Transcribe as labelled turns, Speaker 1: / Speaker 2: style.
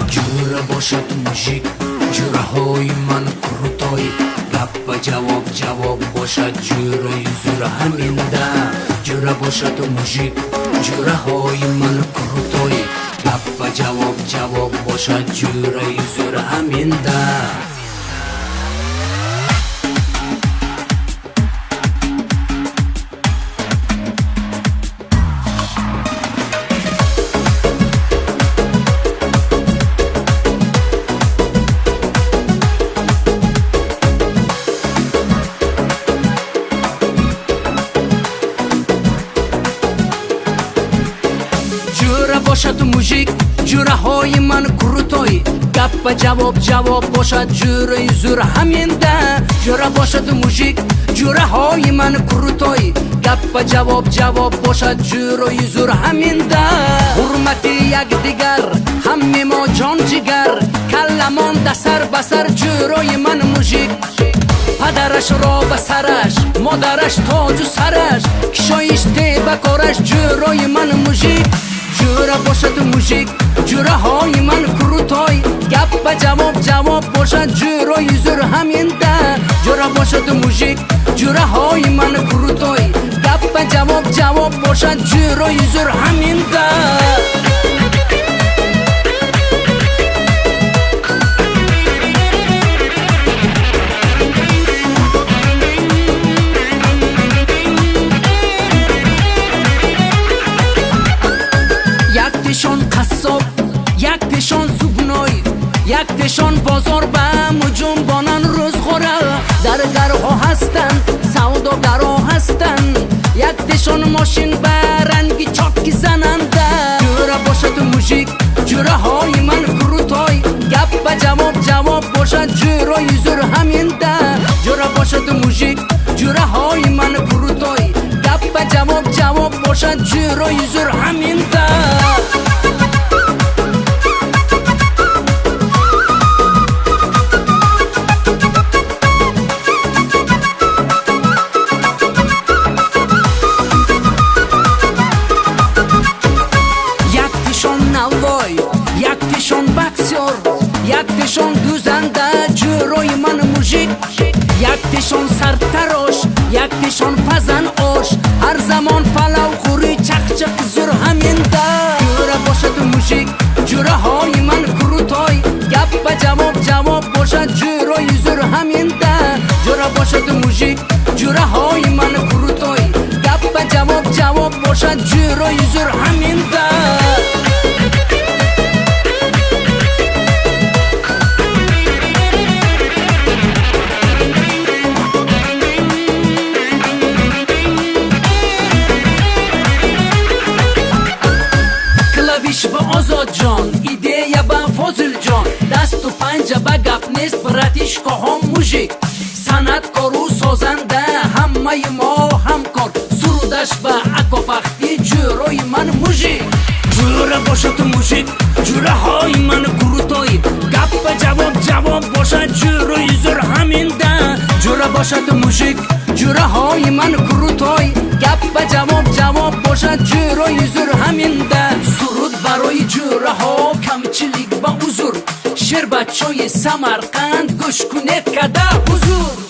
Speaker 1: جوره باشد موژیک جوره های من کروتای گپ و جواب باشد جوره زور همین ده جوره باشد موژیک جوره های من کروتای گپ و جواب باشد جوره زور همین ده باشد موژیک جوره های من کروتای گپ و جواب باشد جوره زور همین ده جوره باشد موژیک جوره های من کروتای گپ و جواب باشد جوره زور همین ده حرمت یک دیگر همه ما جان جگر کلمان دسر بسر جوره من موژیک پدرش را به سرش مادرش تاج و سرش کشایش به کارش جوره من موژیک جوره باشد موژیک جوره های من کروتای گپ و جواب باشد جوره زور همین ده جوره باشد موژیک جوره های من کروتای گپ و جواب باشد جوره زور همین ده یکتشان قصاب یکتشان زبنای یکتشان بازار به مجون بانن روزخوره زرگرها هستن سوداگرها هستن یکتشان ماشین به رنگی چاکی زننده جوره باشد موژیک جوره های من کروتای گپ و جواب باشد جوره زور همین ده جوره باشد موژیک جوره های من کروتای گپ و جواب باشد جوره زور همین ده یکتشان بکسیار یکتشان دوزنده جوره من موژیک یکتشان سرتراش یکتشان پزن آش هر زمان پلو خوری چخ زور همین ده جوره باشد موژیک جوره های من کروتای گپ و جواب باشد جوره زور همین ده جوره باشد موژیک جوره های من کروتای گپ و جواب باشد جوره زور همین ده به آزاد جان ایده به فاضل جان دست و پنجه به گپ نیست براتیش که هم موژیک صنعتکار و سازنده همه ما همکار سرودش به اکاپختی جوره من موژیک جوره باشد موژیک جوره های من کروتای گپ و جواب باشد جوره زور همین ده جوره باشد موژیک جوره های من کروتای گپ و جواب باشد جوره زور همین ده سرود برای جوره ها کمچیلیک با حضور شعر بچای سمرقند گوش کنید که ده حضور